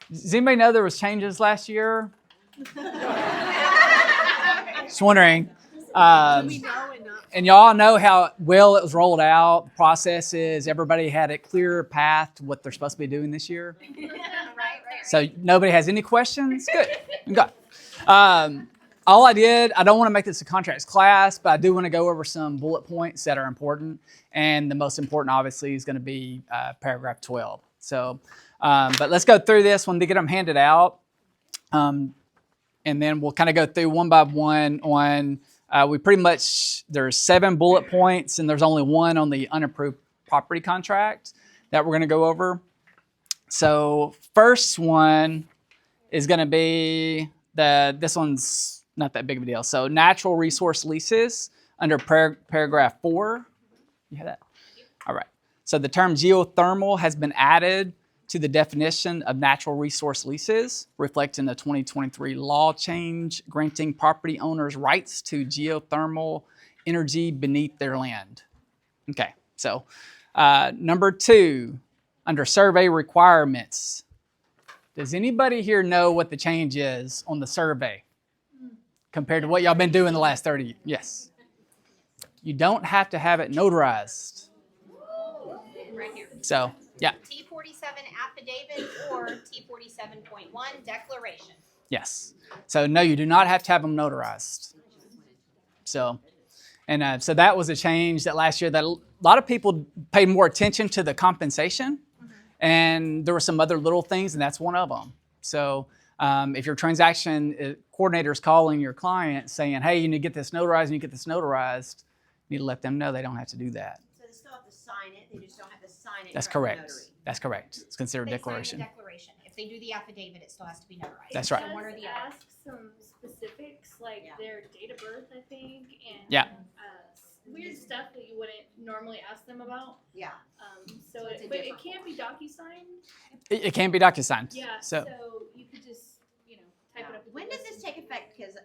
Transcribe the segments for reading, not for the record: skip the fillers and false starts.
Does anybody know there was changes last year? Just wondering. And y'all know how well it was rolled out, processes, everybody had a clear path to what they're supposed to be doing this year. Right. So nobody has any questions? Good. Okay. All I did, I don't want to make this a contracts class, but I do want to go over some bullet points that are important. And the most important, obviously, is going to be paragraph 12. So, but let's go through this when they get them handed out. And then we'll kind of go through one by one on, we pretty much, there's 7 bullet points, and there's only one on the unapproved property contract that we're going to go over. So first one is going to be this one's not that big of a deal. So Natural Resource Leases under paragraph 4. You have that? All right. So the term geothermal has been added to the definition of natural resource leases, reflecting the 2023 law change granting property owners rights to geothermal energy beneath their land. Okay. So number 2, under survey requirements. Does anybody here know what the change is on the survey compared to what y'all been doing the last 30 years? Yes. You don't have to have it notarized. Right here. So, yeah. T-47 Affidavit or T-47.1 Declaration. Yes. So, no, you do not have to have them notarized. So, and so that was a change that last year that a lot of people paid more attention to the compensation. And there were some other little things, and that's one of them. So if your transaction coordinator is calling your client saying, hey, you need to get this notarized, you need to let them know they don't have to do that. So they still have to sign it, they just don't have to sign it. That's in front of the correct. notary. That's correct. It's considered a declaration. They sign the declaration. If they do the affidavit, it still has to be notarized. That's right. So one or the other. Ask some specifics like their date of birth, I think, and weird stuff that you wouldn't normally ask them about. Yeah. So it's a but it different can't be DocuSigned. It can be DocuSigned. Yeah. So you could just type it up. with When the does this list. take effect? Because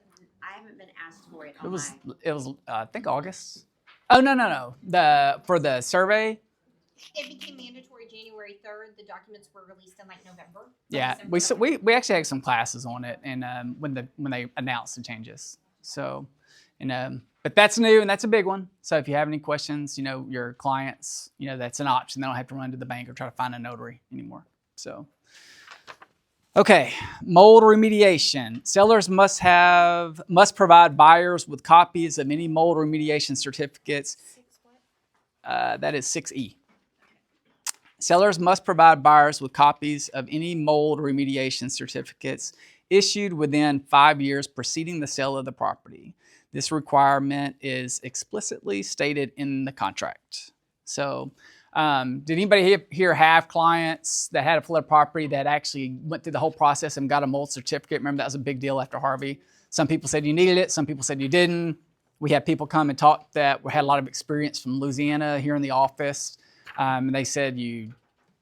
I haven't been asked for it. it was I think August. Oh no. For the survey. It became mandatory January 3rd. The documents were released in like November. Yeah, December. we actually had some classes on it, and when they announced the changes. So, but that's new and that's a big one. So if you have any questions, your clients, that's an option. They don't have to run to the bank or try to find a notary anymore. So, okay, mold remediation. Sellers must provide buyers with copies of any mold remediation certificates. That is 6E. Sellers must provide buyers with copies of any mold remediation certificates issued within 5 years preceding the sale of the property. This requirement is explicitly stated in the contract. So, did anybody here have clients that had a flood property that actually went through the whole process and got a mold certificate? Remember, that was a big deal after Harvey. Some people said you needed it. Some people said you didn't. We had people come and talk that had a lot of experience from Louisiana here in the office. And they said you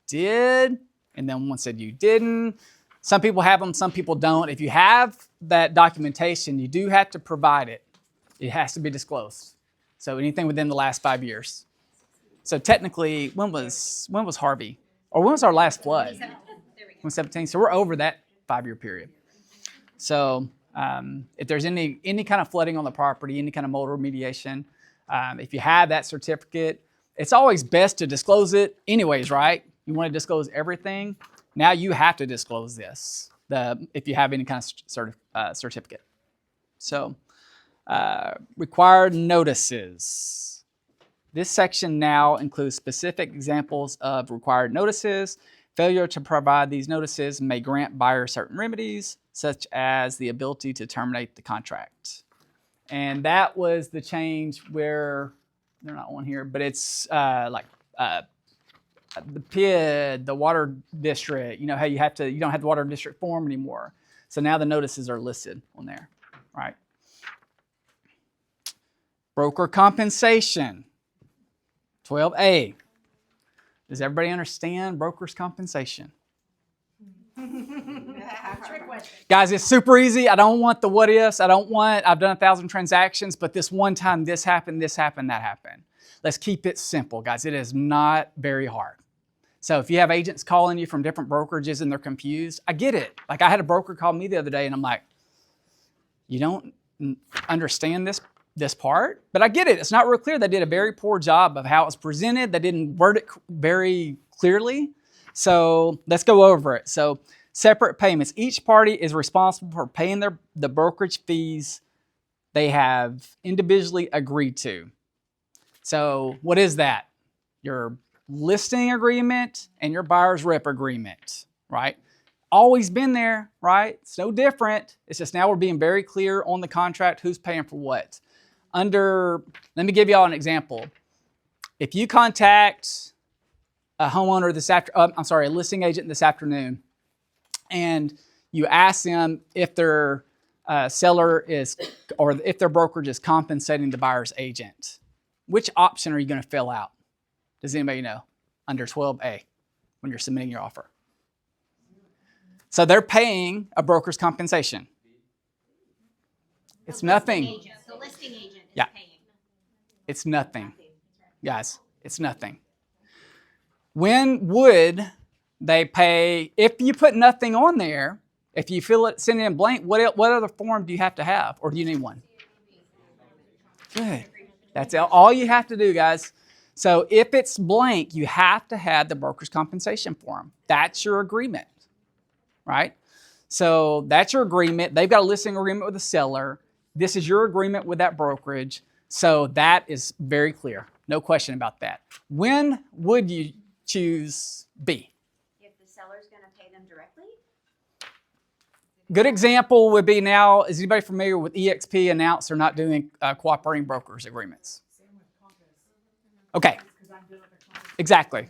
did, and then one said you didn't. Some people have them, some people don't. If you have that documentation, you do have to provide it. It has to be disclosed. So anything within the last 5 years. So technically, when was Harvey? Or when was our last flood? 2017. So we're over that 5-year period. So if there's any kind of flooding on the property, any kind of mold remediation, if you have that certificate, it's always best to disclose it anyways, right? You want to disclose everything. Now you have to disclose this if you have any kind of certificate. So required notices. This section now includes specific examples of required notices. Failure to provide these notices may grant buyers certain remedies, such as the ability to terminate the contract. And that was the change where, they're not on here, but it's the PID, the water district, how you don't have the water district form anymore. So now the notices are listed on there, right? Broker compensation, 12A. Does everybody understand broker's compensation? Trick question. Guys, it's super easy. I don't want the what ifs. I've done 1,000 transactions, but this one time this happened, that happened. Let's keep it simple, guys. It is not very hard. So if you have agents calling you from different brokerages and they're confused, I get it. Like I had a broker call me the other day and I'm like, you don't understand this part? But I get it. It's not real clear. They did a very poor job of how it was presented. They didn't word it very clearly. So let's go over it. So separate payments. Each party is responsible for paying the brokerage fees they have individually agreed to. So what is that? Your listing agreement and your buyer's rep agreement, right? Always been there, right? It's no different. It's just now we're being very clear on the contract who's paying for what. Let me give you all an example. If you contact a homeowner a listing agent this afternoon, and you ask them if their seller is, or if their brokerage is compensating the buyer's agent, which option are you going to fill out? Does anybody know? Under 12A, when you're submitting your offer. So they're paying a broker's compensation. It's nothing. The listing agent is Yeah. paying. It's nothing. Guys, it's nothing. When would they pay, if you put nothing on there, if you send it in blank, what other form do you have to have? Or do you need one? Good. That's all you have to do, guys. So if it's blank, you have to have the broker's compensation form. That's your agreement, right? So that's your agreement. They've got a listing agreement with the seller. This is your agreement with that brokerage. So that is very clear. No question about that. When would you choose B? If the seller's gonna pay them directly? Good example would be now, is anybody familiar with EXP announced they're not doing cooperating brokers agreements? Okay, exactly.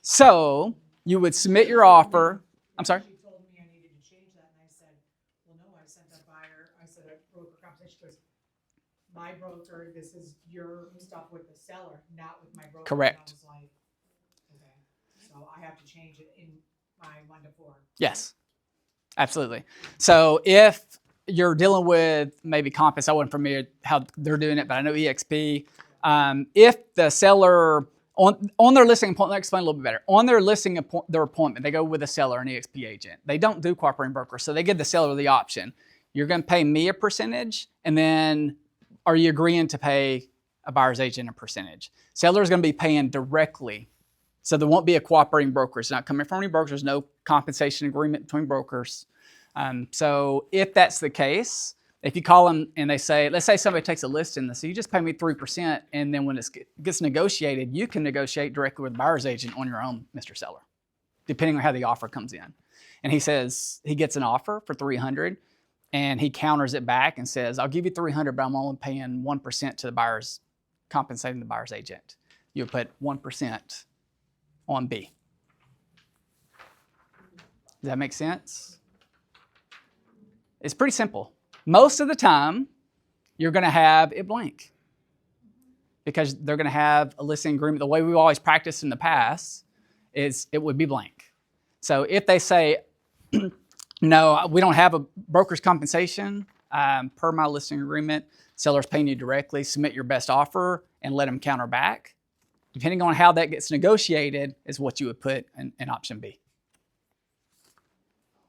So you would submit your offer. I'm sorry? She told me I needed to change that, and I said, well, no, I sent a broker compensation, because my broker, this is your stuff with the seller, not with my broker. Correct. And I was like, okay, so I have to change it in my 1 to 4. Yes, absolutely. So if you're dealing with maybe Compass, I wasn't familiar how they're doing it, but I know EXP. If the seller, on their listing appointment, let me explain a little bit better. On their listing their appointment, they go with a seller, an EXP agent. They don't do cooperating broker, so they give the seller the option. You're going to pay me a percentage, and then are you agreeing to pay a buyer's agent a percentage? Seller's going to be paying directly, so there won't be a cooperating broker. It's not coming from any brokers. There's no compensation agreement between brokers. So if that's the case, if you call them and they say, let's say somebody takes a listing, they say, you just pay me 3%, and then when it gets negotiated, you can negotiate directly with the buyer's agent on your own, Mr. Seller, depending on how the offer comes in. And he says, he gets an offer for $300, and he counters it back and says, I'll give you $300, but I'm only paying 1% to the buyer's, compensating the buyer's agent. You put 1% on B. Does that make sense? It's pretty simple. Most of the time, you're going to have it blank because they're going to have a listing agreement. The way we've always practiced in the past is it would be blank. So if they say, no, we don't have a broker's compensation per my listing agreement, seller's paying you directly, submit your best offer and let them counter back. Depending on how that gets negotiated is what you would put in option B.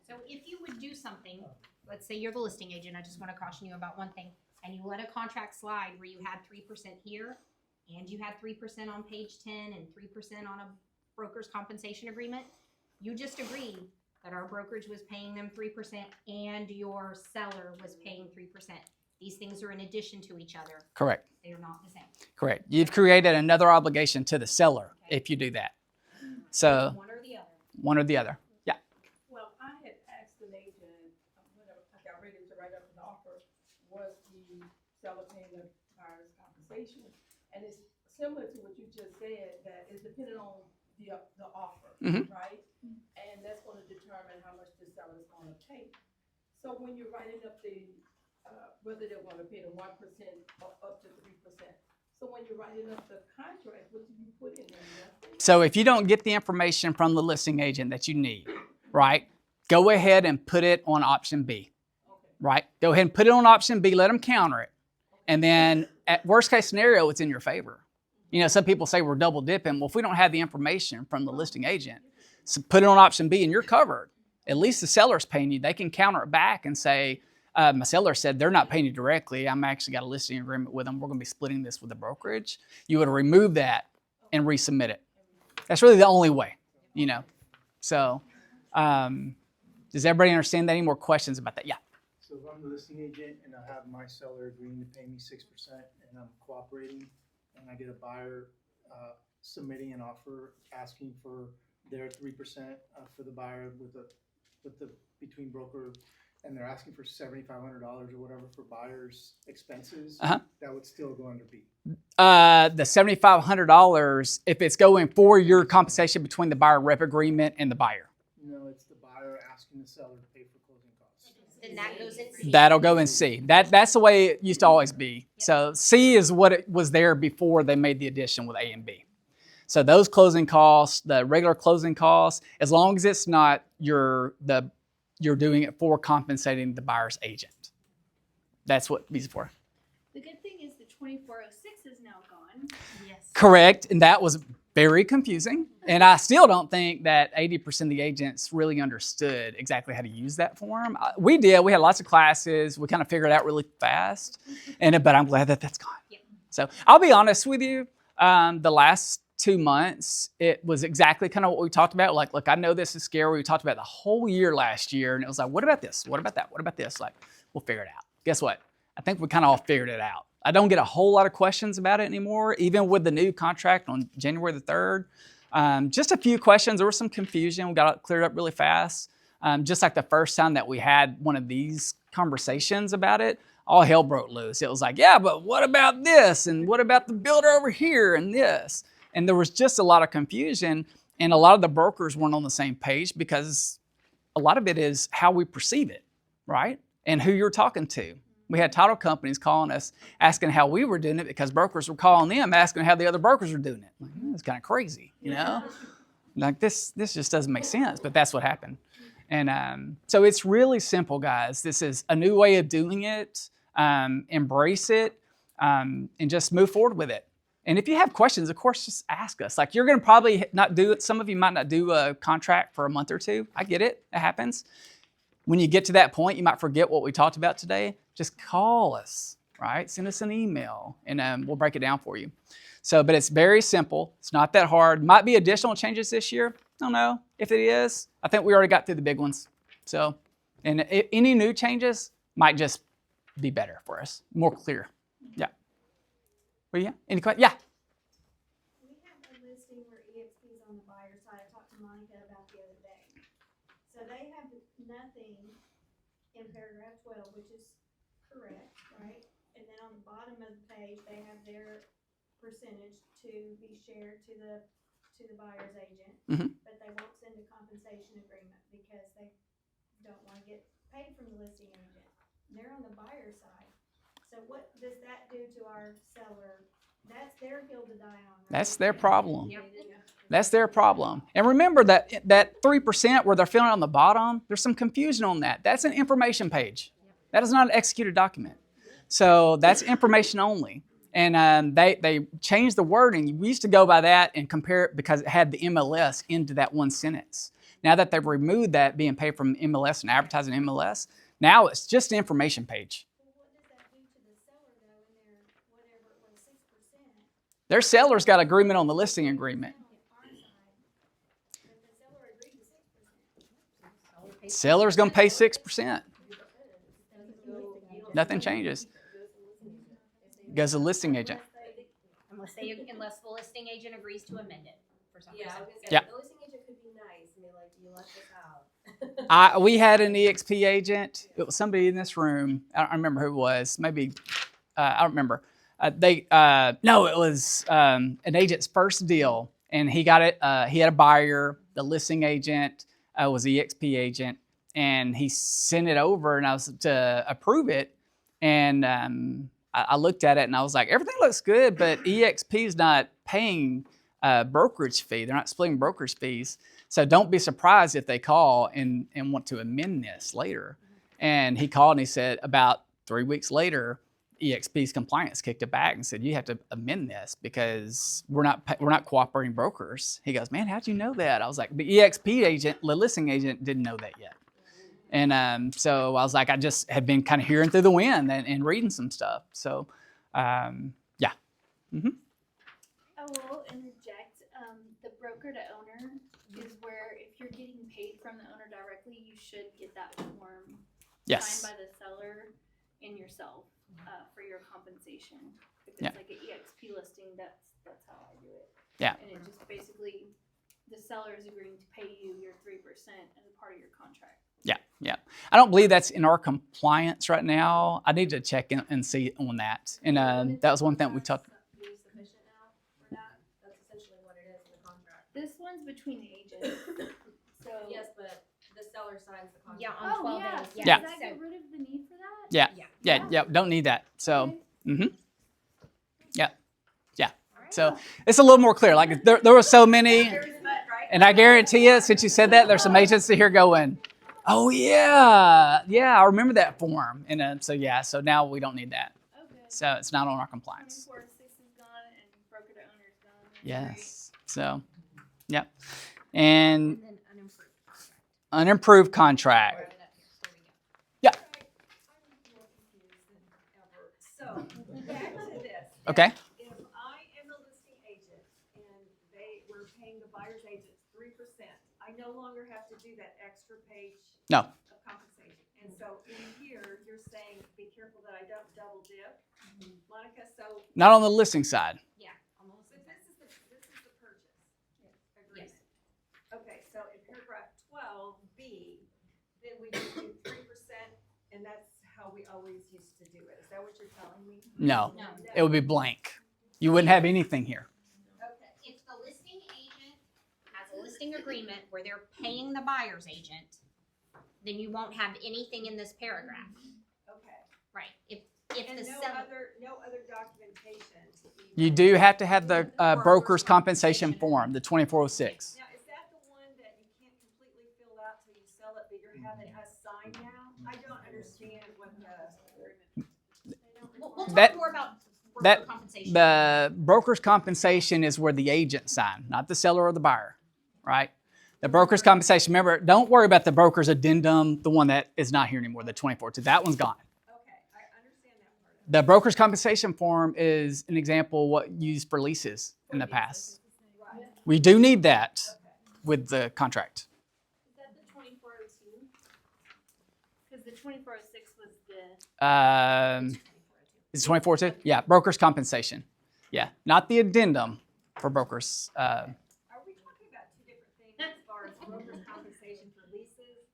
So if you would do something, let's say you're the listing agent, I just want to caution you about one thing, and you let a contract slide where you had 3% here, and you had 3% on page 10 and 3% on a broker's compensation agreement, you just agreed that our brokerage was paying them 3% and your seller was paying 3%. These things are in addition to each other. Correct. They are not the same. Correct. You've created another obligation to the seller if you do that. So One or the other. one or the other. Yeah. Well, I had asked an agent, when I got ready to write up an offer, was the seller paying the buyer's compensation? And it's similar to what you just said, that it's dependent on the offer, Mhm. right? And that's gonna determine how much the seller's gonna pay. So when you're writing up whether they wanna pay the 1% or up to 3%. So when you're writing up the contract, what do you put in there? Nothing? So if you don't get the information from the listing agent that you need, right, go ahead and put it on option B, Okay. right? Go ahead and put it on option B, let them counter it. And then at worst case scenario, it's in your favor. You know, some people say we're double dipping. Well, if we don't have the information from the listing agent, so put it on option B and you're covered. At least the seller's paying you. They can counter it back and say, my seller said they're not paying you directly. I'm actually got a listing agreement with them. We're going to be splitting this with the brokerage. You would remove that and resubmit it. That's really the only way, you know. So does everybody understand that? Any more questions about that? Yeah. So if I'm the listing agent and I have my seller agreeing to pay me 6% and I'm cooperating and I get a buyer submitting an offer asking for their 3% for the buyer with the between broker, and they're asking for $7,500 or whatever for buyer's expenses, that would still go under B. The $7,500 if it's going for your compensation between the buyer rep agreement and the buyer. No, it's the buyer asking the seller to pay for closing costs. Then that goes in C. That'll go in C. That's the way it used to always be. So C is what it was there before they made the addition with A and B. So those closing costs, the regular closing costs, as long as it's not you're doing it for compensating the buyer's agent. That's what B's for. The good thing is the 2406 is now gone. Yes. Correct, and that was very confusing. And I still don't think that 80% of the agents really understood exactly how to use that form. We did. We had lots of classes. We kind of figured it out really fast. But I'm glad that that's gone. Yep. So I'll be honest with you. The last 2 months, it was exactly kind of what we talked about. Like, look, I know this is scary. We talked about the whole year last year, and it was like, what about this? What about that? What about this? Like, we'll figure it out. Guess what? I think we kind of all figured it out. I don't get a whole lot of questions about it anymore, even with the new contract on January the 3rd. Just a few questions. There was some confusion. We got it cleared up really fast. Just like the first time that we had one of these conversations about it, all hell broke loose. It was like, yeah, but what about this? And what about the builder over here and this? And there was just a lot of confusion, and a lot of the brokers weren't on the same page because a lot of it is how we perceive it, right? And who you're talking to. We had title companies calling us asking how we were doing it because brokers were calling them asking how the other brokers were doing it. Like, it's kind of crazy, you know? Like this just doesn't make sense, but that's what happened. And so it's really simple, guys. This is a new way of doing it. Embrace it and just move forward with it. And if you have questions, of course, just ask us. Like, you're going to probably not do it. Some of you might not do a contract for a month or two. I get it. It happens. When you get to that point, you might forget what we talked about today. Just call us, right? Send us an email, and we'll break it down for you. So, but it's very simple. It's not that hard. Might be additional changes this year. I don't know. If it is, I think we already got through the big ones. So, and any new changes might just be better for us, more clear. Yeah. Well, yeah. Any questions? Yeah. We have a listing where EXP is on the buyer side. I talked to Monica about the other day. So they have nothing in paragraph 12, which is correct, right? And then on the bottom of the page, they have their percentage to be shared to the buyer's agent, but they won't send a compensation agreement because they don't want to get paid from the listing agent. And they're on the buyer side. So what does that do to our seller? That's their hill to die on. Right? That's their problem. Yep. That's their problem. And remember that 3% where they're filling on the bottom, there's some confusion on that. That's an information page. That is not an executed document. So that's information only. And they changed the wording. We used to go by that and compare it because it had the MLS into that one sentence. Now that they've removed that being paid from MLS and advertising MLS, now it's just an information page. Well, what does that do to the seller though in their whatever it was 6%? Their seller's got agreement on the listing agreement. On our side, but the seller agreed to 6%. Seller's going to pay 6%. Nothing changes. Goes to the listing agent. Unless the listing agent agrees to amend it for some reason. Yeah, I was gonna say, Yeah. the listing agent could be nice and be like, you left this out. We had an EXP agent. It was somebody in this room. I don't remember who it was. Maybe, I don't remember. No, it was an agent's first deal. And he got it. He had a buyer. The listing agent was the EXP agent. And he sent it over and I was to approve it. And I looked at it and I was like, everything looks good, but EXP is not paying brokerage fee. They're not splitting brokerage fees. So don't be surprised if they call and want to amend this later. And he called and he said about 3 weeks later, EXP's compliance kicked it back and said, you have to amend this because we're not cooperating brokers. He goes, man, how'd you know that? I was like, the EXP agent, the listing agent, didn't know that yet. And so I was like, I just had been kind of hearing through the wind and reading some stuff. So, yeah. Mm-hmm. I will interject. The broker to owner is where if you're getting paid from the owner directly, you should get that form Yes. signed by the seller and yourself for your compensation. If it's Yeah. like an EXP listing, that's how I do it. Yeah. And it just basically, the seller is agreeing to pay you your 3% as a part of your contract. Yeah, yeah. I don't believe that's in our compliance right now. I need to check in and see on that. And that was one thing we talked. Be sufficient now for that? That's essentially what it is in the contract. This one's between the agents. So Yes, but the seller signs the contract. Yeah, on 12 yeah. days. So Yeah. does that get rid of the need for that? Yeah, Yeah. yeah. Don't need that. So, Okay. yeah, yeah. So it's a little more clear. Like there were so many, and I guarantee you, since you said that, there's some agents here going, oh yeah, yeah, I remember that form. And so yeah, so now we don't need that. Okay. So it's not on our compliance. 24/6 is gone and broker to owner is gone. That's great. Yes. So, yep. And And then unimproved contract. unimproved contract. Right up here. There we go. Yeah. I'm more confused than ever. So, back to this. Okay. If I am a listing agent and we're paying the buyer's agent 3%, I no longer have to do that extra page No. of compensation. And so in here, you're saying, be careful that I don't double dip. Monica, so, Not on the listing side. Yeah, almost. but this is the purchase agreement. Yes. Okay, so in paragraph 12B, then we just do 3%, and that's how we always used to do it. Is that what you're telling me? No. No. It would be blank. You wouldn't have anything here. Okay. If the listing agent has a listing agreement where they're paying the buyer's agent, then you won't have anything in this paragraph. Okay. Right. If And the no seller. other documentation to even. You do have to have the broker's compensation form, the 2406. Now, is that the one that you can't completely fill out till you sell it, but you're having us sign now? I don't understand what the. We'll talk That- more about broker that- compensation. The broker's compensation is where the agent signed, not the seller or the buyer, right? The broker's compensation, remember, don't worry about the broker's addendum, the one that is not here anymore, the 24. That one's gone. Okay, I understand that part of it. The broker's compensation form is an example of what used for leases in the past. Right. We do need that Okay. with the contract. Is that the 2402? Because the 2406 was the. Is it 24 too? Yeah, broker's compensation. Yeah, not the addendum for brokers. Are we talking about two different things as far as broker's compensation for leases?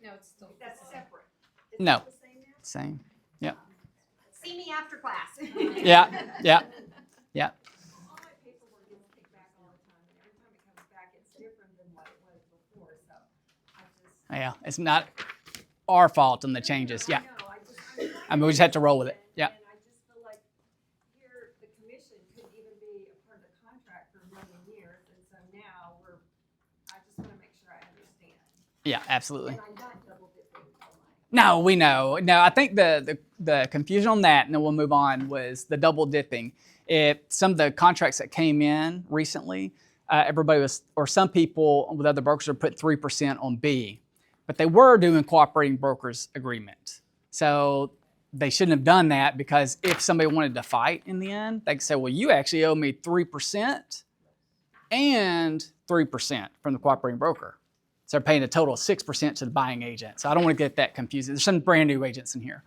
No, it's still. That's separate. Is No. that the same now? Same. Yep. See me after class. Yeah, yeah, yeah. All my paperwork gets kicked back all the time, and every time it comes back, it's different than what it was before, so I just. Yeah, it's not our fault on the changes. Yeah. I know, I'm I mean, we just have to roll with it. Yeah. And I just feel like here, the commission could even be a part of the contract for many years, and so now I just wanna make sure I understand. Yeah, absolutely. And I'm not double dipping, am I? No, we know. No, I think the confusion on that, and then we'll move on, was the double dipping. If some of the contracts that came in recently, everybody was, or some people with other brokers are put 3% on B, but they were doing cooperating brokers agreement. So they shouldn't have done that, because if somebody wanted to fight in the end, they could say, well, you actually owe me 3% and 3% from the cooperating broker. So they're paying a total of 6% to the buying agent. So I don't want to get that confused. There's some brand new agents in here.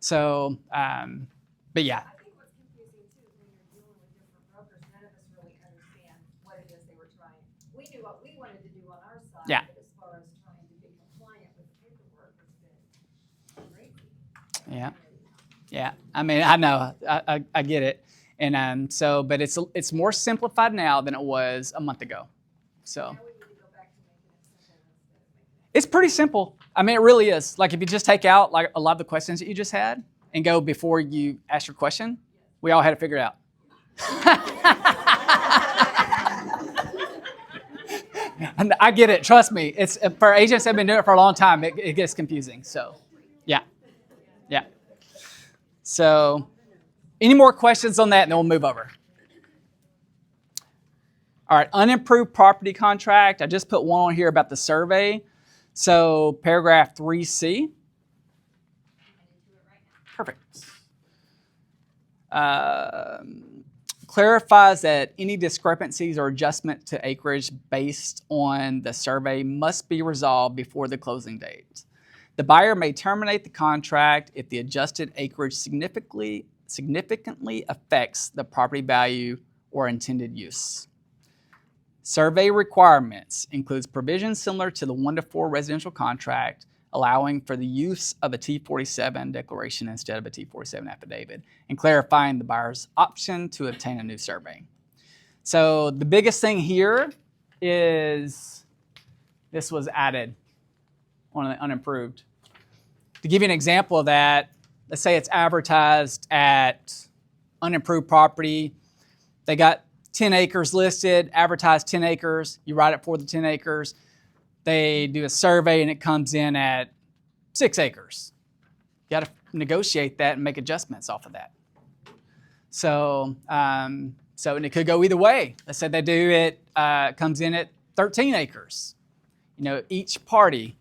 So, but yeah, I think what's confusing too is when you're dealing with different brokers, none of us really understand what it is they were trying. We knew what we wanted to do on our side. Yeah. But as far as trying to be compliant with the paperwork, it's been crazy. yeah, yeah. I mean, I know, I get it. And so, but it's more simplified now than it was a month ago. So Now we need to go back to making it simple instead of making it. it's pretty simple. I mean, it really is. Like if you just take out like a lot of the questions that you just had and go before you ask your question, we all had it figured out. And I get it. Trust me. It's for agents that have been doing it for a long time. It gets confusing. So, yeah, yeah. So any more questions on that, and then we'll move over. All right, unimproved property contract. I just put one on here about the survey. So paragraph 3C. Perfect. Clarifies that any discrepancies or adjustment to acreage based on the survey must be resolved before the closing date. The buyer may terminate the contract if the adjusted acreage significantly affects the property value or intended use. Survey requirements includes provisions similar to the 1-to-4 residential contract, allowing for the use of a T-47 declaration instead of a T-47 affidavit, and clarifying the buyer's option to obtain a new survey. So the biggest thing here is this was added on the unimproved. To give you an example of that, let's say it's advertised at unimproved property. They got 10 acres listed, advertised 10 acres. You write it for the 10 acres. They do a survey and it comes in at 6 acres. You got to negotiate that and make adjustments off of that. So, and it could go either way. Let's say they do it, comes in at 13 acres. You know, each party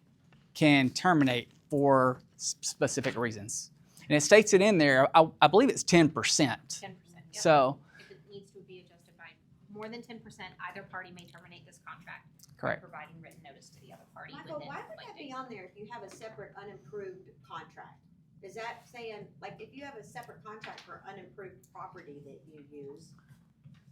can terminate for specific reasons. And it states it in there, I believe it's 10%. 10%. Yep. So, if it needs to be adjusted by more than 10%, either party may terminate this contract. correct. By providing written notice to the other party. Michael, within why would that 5 be days. on there if you have a separate unimproved contract? Is that saying, like, if you have a separate contract for unimproved property that you use?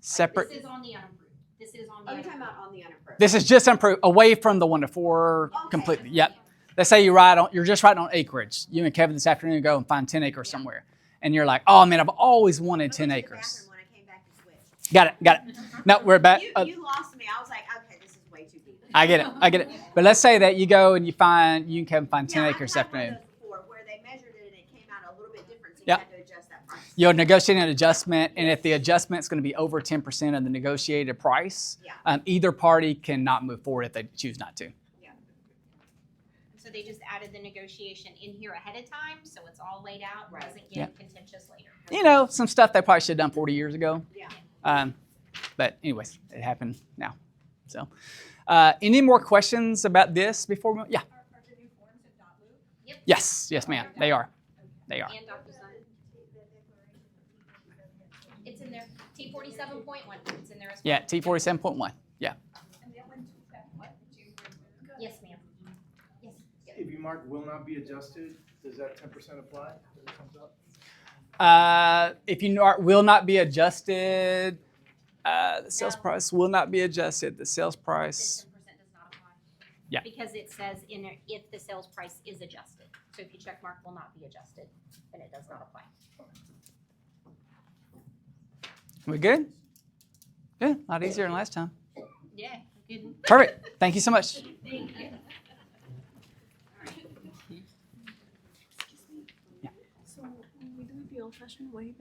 Separate. This is on the unimproved. This is on the Oh, you're talking unimproved. about on the unimproved? This is just improved away from the 1-to-4 Okay. completely. Yep. Let's say you're just writing on acreage. You and Kevin this afternoon go and find 10 acres somewhere. And you're like, oh man, I've always wanted 10 I went to the acres. bathroom when I came back to switch. Got it. No, we're back. You lost me. I was like, okay, this is way too deep. I get it. But let's say that you go and you and Kevin find 10 Yeah, acres this I've had one of afternoon. those before where they measured it and it came out a little bit different, so you Yep. had to adjust that price. You'll negotiate an adjustment, and if the adjustment's going to be over 10% of the negotiated price, Yeah. either party cannot move forward if they choose not to. So they just added the negotiation in here ahead of time, so it's all laid out, Right. doesn't get contentious later. You know, some stuff they probably should have done 40 years ago. Yeah. But anyways, it happened now. So, any more questions about this before we? Yeah. Are the new forms in .lu? Yep. Yes, ma'am. They are. And DocuSign. It's in there. T-47.1. It's in there as well. Yeah, T-47.1. Yeah. And that one, that what, June? Yes, ma'am. Yes. Yep. If you mark will not be adjusted, does that 10% apply? When it comes up? If you will not be adjusted, the sales price will not be adjusted. The sales The price. 10% does not apply. Yeah. Because it says in there, if the sales price is adjusted. So if you check mark will not be adjusted, then it does not apply. We good? Good. A lot easier than last time. Yeah, good. Perfect. Thank you so much. Thank you. So we do it the old-fashioned way,